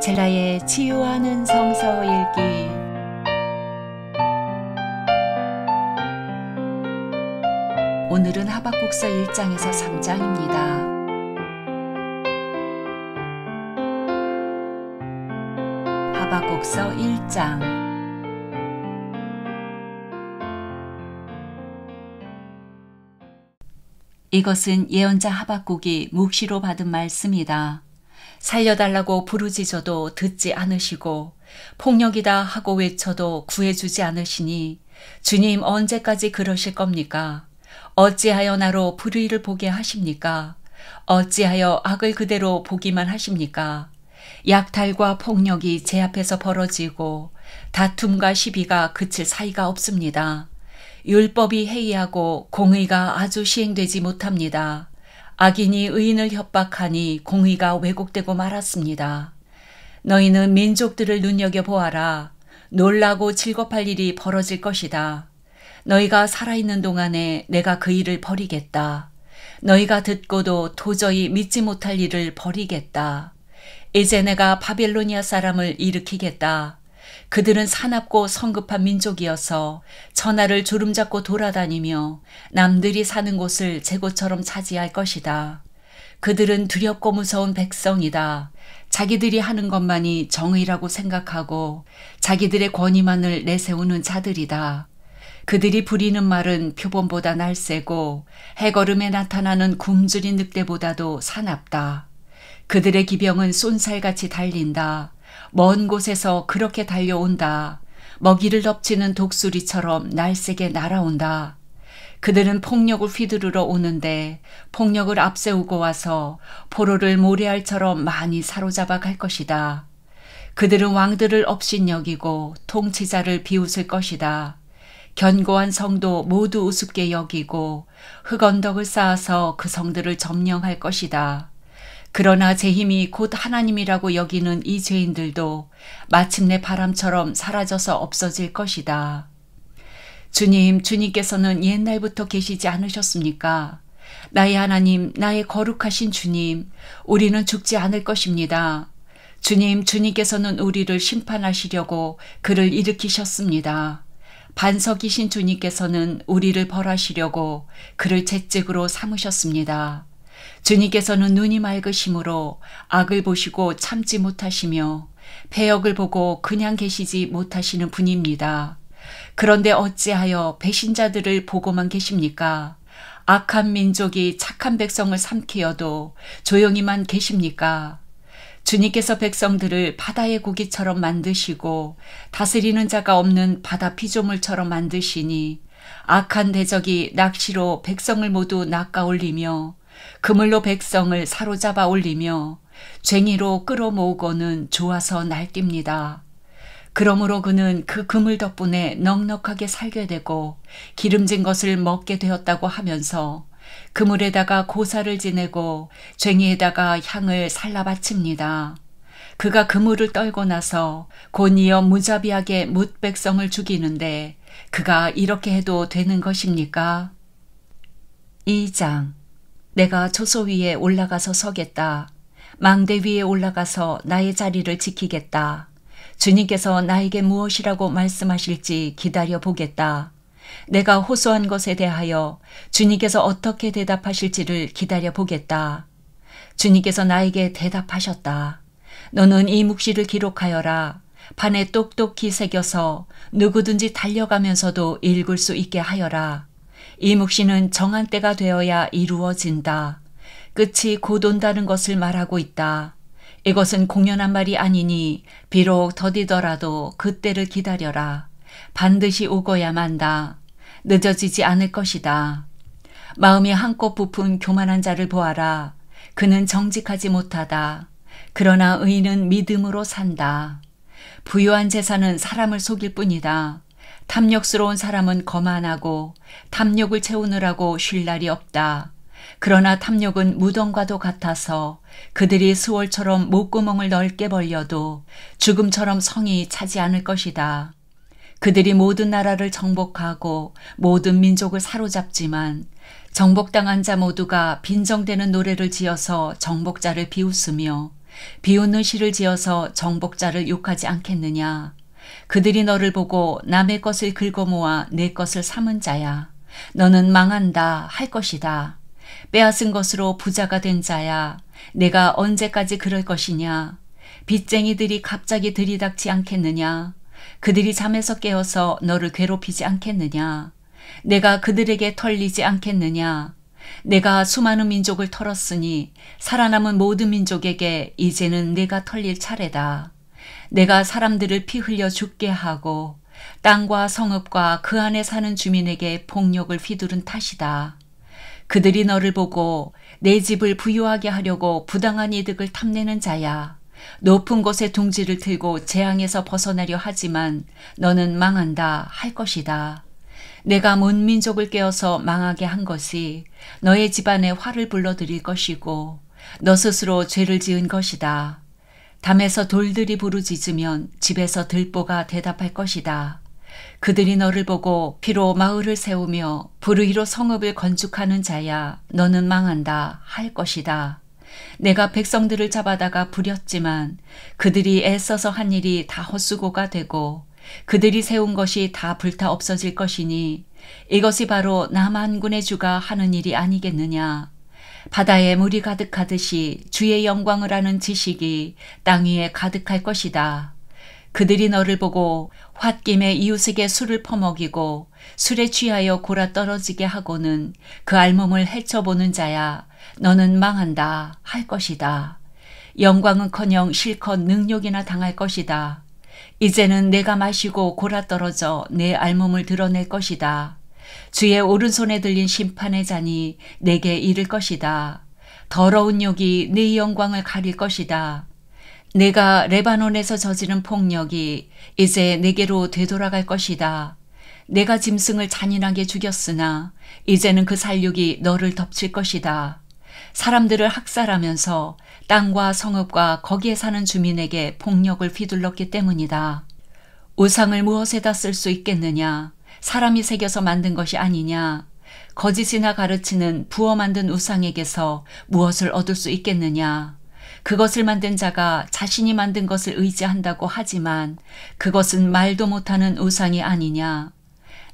젤라의 치유하는 성서 읽기. 오늘은 하박국서 1장에서 3장입니다. 하박국서 1장. 이것은 예언자 하박국이 묵시로 받은 말씀이다. 살려달라고 부르짖어도 듣지 않으시고 폭력이다 하고 외쳐도 구해주지 않으시니 주님 언제까지 그러실 겁니까? 어찌하여 나로 불의를 보게 하십니까? 어찌하여 악을 그대로 보기만 하십니까? 약탈과 폭력이 제 앞에서 벌어지고 다툼과 시비가 그칠 사이가 없습니다. 율법이 해이하고 공의가 아주 시행되지 못합니다. 악인이 의인을 협박하니 공의가 왜곡되고 말았습니다. 너희는 민족들을 눈여겨보아라. 놀라고 즐겁할 일이 벌어질 것이다. 너희가 살아있는 동안에 내가 그 일을 버리겠다. 너희가 듣고도 도저히 믿지 못할 일을 버리겠다. 이제 내가 바벨로니아 사람을 일으키겠다. 그들은 사납고 성급한 민족이어서 천하를 주름잡고 돌아다니며 남들이 사는 곳을 제 곳처럼 차지할 것이다. 그들은 두렵고 무서운 백성이다. 자기들이 하는 것만이 정의라고 생각하고 자기들의 권위만을 내세우는 자들이다. 그들이 부리는 말은 표범보다 날쌔고 해걸음에 나타나는 굶주린 늑대보다도 사납다. 그들의 기병은 쏜살같이 달린다. 먼 곳에서 그렇게 달려온다. 먹이를 덮치는 독수리처럼 날쌔게 날아온다. 그들은 폭력을 휘두르러 오는데 폭력을 앞세우고 와서 포로를 모래알처럼 많이 사로잡아 갈 것이다. 그들은 왕들을 업신여기고 통치자를 비웃을 것이다. 견고한 성도 모두 우습게 여기고 흙언덕을 쌓아서 그 성들을 점령할 것이다. 그러나 제 힘이 곧 하나님이라고 여기는 이 죄인들도 마침내 바람처럼 사라져서 없어질 것이다. 주님께서는 옛날부터 계시지 않으셨습니까? 나의 하나님, 나의 거룩하신 주님, 우리는 죽지 않을 것입니다. 주님께서는 우리를 심판하시려고 그를 일으키셨습니다. 반석이신 주님께서는 우리를 벌하시려고 그를 채찍으로 삼으셨습니다. 주님께서는 눈이 맑으심으로 악을 보시고 참지 못하시며 배역을 보고 그냥 계시지 못하시는 분입니다. 그런데 어찌하여 배신자들을 보고만 계십니까? 악한 민족이 착한 백성을 삼키어도 조용히만 계십니까? 주님께서 백성들을 바다의 고기처럼 만드시고 다스리는 자가 없는 바다 피조물처럼 만드시니 악한 대적이 낚시로 백성을 모두 낚아올리며 그물로 백성을 사로잡아 올리며 쟁이로 끌어모으고는 좋아서 날뜁니다. 그러므로 그는 그 그물 덕분에 넉넉하게 살게 되고 기름진 것을 먹게 되었다고 하면서 그물에다가 고사를 지내고 쟁이에다가 향을 살라 바칩니다. 그가 그물을 떨고 나서 곧이어 무자비하게 뭇 백성을 죽이는데 그가 이렇게 해도 되는 것입니까? 2장. 내가 초소 위에 올라가서 서겠다. 망대 위에 올라가서 나의 자리를 지키겠다. 주님께서 나에게 무엇이라고 말씀하실지 기다려 보겠다. 내가 호소한 것에 대하여 주님께서 어떻게 대답하실지를 기다려 보겠다. 주님께서 나에게 대답하셨다. 너는 이 묵시를 기록하여라. 판에 똑똑히 새겨서 누구든지 달려가면서도 읽을 수 있게 하여라. 이 묵시는 정한 때가 되어야 이루어진다. 끝이 곧 온다는 것을 말하고 있다. 이것은 공연한 말이 아니니 비록 더디더라도 그때를 기다려라. 반드시 오고야 만다. 늦어지지 않을 것이다. 마음이 한껏 부푼 교만한 자를 보아라. 그는 정직하지 못하다. 그러나 의인은 믿음으로 산다. 부유한 재산은 사람을 속일 뿐이다. 탐욕스러운 사람은 거만하고 탐욕을 채우느라고 쉴 날이 없다. 그러나 탐욕은 무덤과도 같아서 그들이 수월처럼 목구멍을 넓게 벌려도 죽음처럼 성이 차지 않을 것이다. 그들이 모든 나라를 정복하고 모든 민족을 사로잡지만 정복당한 자 모두가 빈정대는 노래를 지어서 정복자를 비웃으며 비웃는 시를 지어서 정복자를 욕하지 않겠느냐. 그들이 너를 보고 남의 것을 긁어모아 내 것을 삼은 자야. 너는 망한다 할 것이다. 빼앗은 것으로 부자가 된 자야. 내가 언제까지 그럴 것이냐. 빚쟁이들이 갑자기 들이닥지 않겠느냐. 그들이 잠에서 깨어서 너를 괴롭히지 않겠느냐. 내가 그들에게 털리지 않겠느냐. 내가 수많은 민족을 털었으니 살아남은 모든 민족에게 이제는 내가 털릴 차례다. 내가 사람들을 피 흘려 죽게 하고 땅과 성읍과 그 안에 사는 주민에게 폭력을 휘두른 탓이다. 그들이 너를 보고 내 집을 부유하게 하려고 부당한 이득을 탐내는 자야. 높은 곳에 둥지를 틀고 재앙에서 벗어나려 하지만 너는 망한다 할 것이다. 내가 온 민족을 깨어서 망하게 한 것이 너의 집안에 화를 불러들일 것이고 너 스스로 죄를 지은 것이다. 담에서 돌들이 부르짖으면 집에서 들보가 대답할 것이다. 그들이 너를 보고 피로 마을을 세우며 불의로 성읍을 건축하는 자야. 너는 망한다 할 것이다. 내가 백성들을 잡아다가 부렸지만 그들이 애써서 한 일이 다 헛수고가 되고 그들이 세운 것이 다 불타 없어질 것이니 이것이 바로 나 만군의 주가 하는 일이 아니겠느냐. 바다에 물이 가득하듯이 주의 영광을 아는 지식이 땅 위에 가득할 것이다. 그들이 너를 보고 홧김에 이웃에게 술을 퍼먹이고 술에 취하여 골아 떨어지게 하고는 그 알몸을 헤쳐보는 자야. 너는 망한다 할 것이다. 영광은커녕 실컷 능욕이나 당할 것이다. 이제는 내가 마시고 골아 떨어져 내 알몸을 드러낼 것이다. 주의 오른손에 들린 심판의 잔이 내게 이를 것이다. 더러운 욕이 네 영광을 가릴 것이다. 내가 레바논에서 저지른 폭력이 이제 내게로 되돌아갈 것이다. 내가 짐승을 잔인하게 죽였으나 이제는 그 살육이 너를 덮칠 것이다. 사람들을 학살하면서 땅과 성읍과 거기에 사는 주민에게 폭력을 휘둘렀기 때문이다. 우상을 무엇에다 쓸 수 있겠느냐. 사람이 새겨서 만든 것이 아니냐. 거짓이나 가르치는 부어 만든 우상에게서 무엇을 얻을 수 있겠느냐. 그것을 만든 자가 자신이 만든 것을 의지한다고 하지만 그것은 말도 못하는 우상이 아니냐.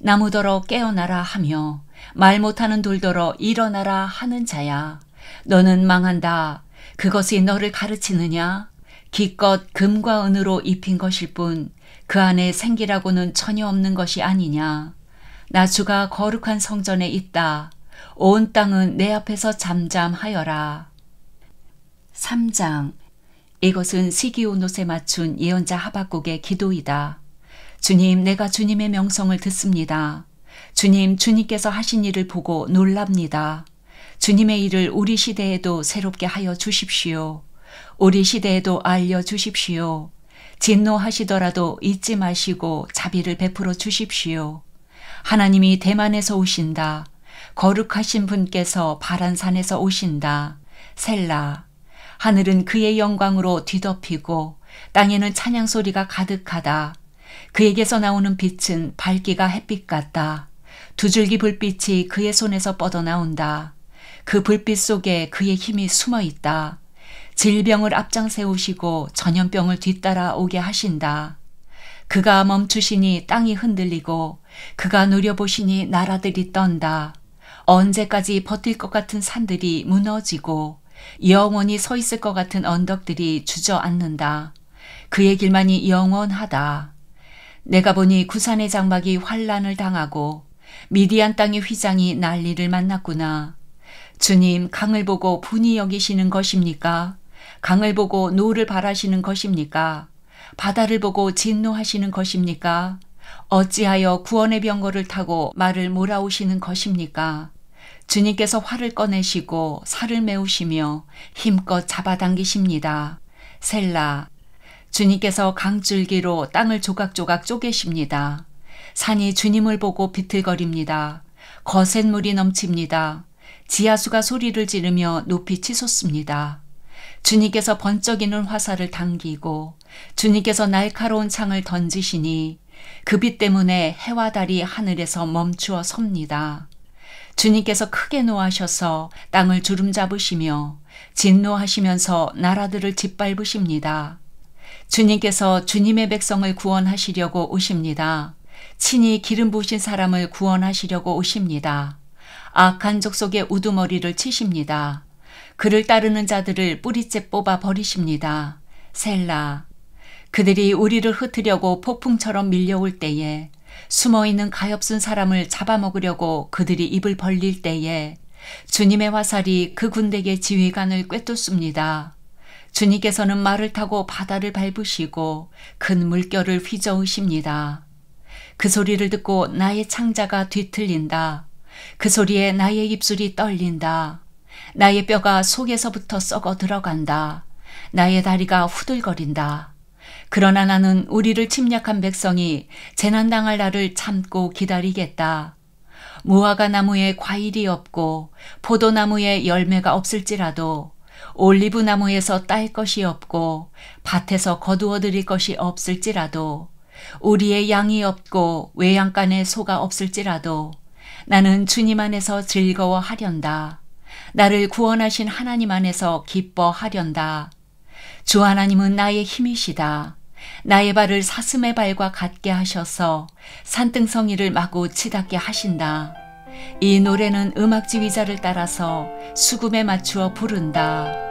나무더러 깨어나라 하며 말 못하는 돌더러 일어나라 하는 자야. 너는 망한다. 그것이 너를 가르치느냐? 기껏 금과 은으로 입힌 것일 뿐 그 안에 생기라고는 전혀 없는 것이 아니냐. 나 주가 거룩한 성전에 있다. 온 땅은 내 앞에서 잠잠하여라. 3장. 이것은 시기온옷에 맞춘 예언자 하박국의 기도이다. 주님, 내가 주님의 명성을 듣습니다. 주님, 주님께서 하신 일을 보고 놀랍니다. 주님의 일을 우리 시대에도 새롭게 하여 주십시오. 우리 시대에도 알려주십시오. 진노하시더라도 잊지 마시고 자비를 베풀어 주십시오. 하나님이 대만에서 오신다. 거룩하신 분께서 바란산에서 오신다. 셀라. 하늘은 그의 영광으로 뒤덮이고 땅에는 찬양 소리가 가득하다. 그에게서 나오는 빛은 밝기가 햇빛 같다. 두 줄기 불빛이 그의 손에서 뻗어나온다. 그 불빛 속에 그의 힘이 숨어 있다. 질병을 앞장 세우시고 전염병을 뒤따라 오게 하신다. 그가 멈추시니 땅이 흔들리고 그가 노려보시니 나라들이 떤다. 언제까지 버틸 것 같은 산들이 무너지고 영원히 서 있을 것 같은 언덕들이 주저앉는다. 그의 길만이 영원하다. 내가 보니 구산의 장막이 환란을 당하고 미디안 땅의 휘장이 난리를 만났구나. 주님, 강을 보고 분이 여기시는 것입니까? 강을 보고 노를 바라시는 것입니까? 바다를 보고 진노하시는 것입니까? 어찌하여 구원의 병거를 타고 말을 몰아오시는 것입니까? 주님께서 활을 꺼내시고 살을 메우시며 힘껏 잡아당기십니다. 셀라. 주님께서 강줄기로 땅을 조각조각 쪼개십니다. 산이 주님을 보고 비틀거립니다. 거센 물이 넘칩니다. 지하수가 소리를 지르며 높이 치솟습니다. 주님께서 번쩍이는 화살을 당기고 주님께서 날카로운 창을 던지시니 그 빛 때문에 해와 달이 하늘에서 멈추어 섭니다. 주님께서 크게 노하셔서 땅을 주름잡으시며 진노하시면서 나라들을 짓밟으십니다. 주님께서 주님의 백성을 구원하시려고 오십니다. 친히 기름 부으신 사람을 구원하시려고 오십니다. 악한 족속의 우두머리를 치십니다. 그를 따르는 자들을 뿌리째 뽑아 버리십니다. 셀라. 그들이 우리를 흩으려고 폭풍처럼 밀려올 때에, 숨어있는 가엾은 사람을 잡아먹으려고 그들이 입을 벌릴 때에 주님의 화살이 그 군대의 지휘관을 꿰뚫습니다. 주님께서는 말을 타고 바다를 밟으시고 큰 물결을 휘저으십니다. 그 소리를 듣고 나의 창자가 뒤틀린다. 그 소리에 나의 입술이 떨린다. 나의 뼈가 속에서부터 썩어 들어간다. 나의 다리가 후들거린다. 그러나 나는 우리를 침략한 백성이 재난당할 날을 참고 기다리겠다. 무화과 나무에 과일이 없고 포도나무에 열매가 없을지라도, 올리브 나무에서 딸 것이 없고 밭에서 거두어 드릴 것이 없을지라도, 우리의 양이 없고 외양간에 소가 없을지라도 나는 주님 안에서 즐거워하련다. 나를 구원하신 하나님 안에서 기뻐하련다. 주 하나님은 나의 힘이시다. 나의 발을 사슴의 발과 같게 하셔서 산등성이를 마구 치닫게 하신다. 이 노래는 음악 지휘자를 따라서 수금에 맞추어 부른다.